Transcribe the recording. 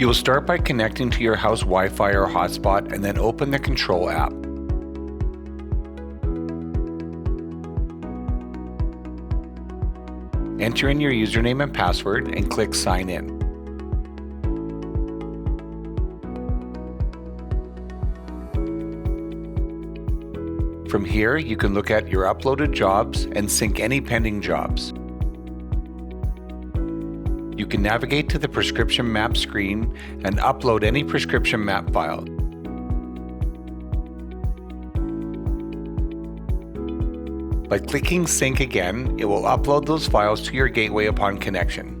You will start by connecting to your house Wi-Fi or hotspot and then open the Control app. Enter in your username and password and click Sign In. From here, you can look at your uploaded jobs and sync any pending jobs. You can navigate to the prescription map screen and upload any prescription map file. By clicking Sync again, it will upload those files to your gateway upon connection.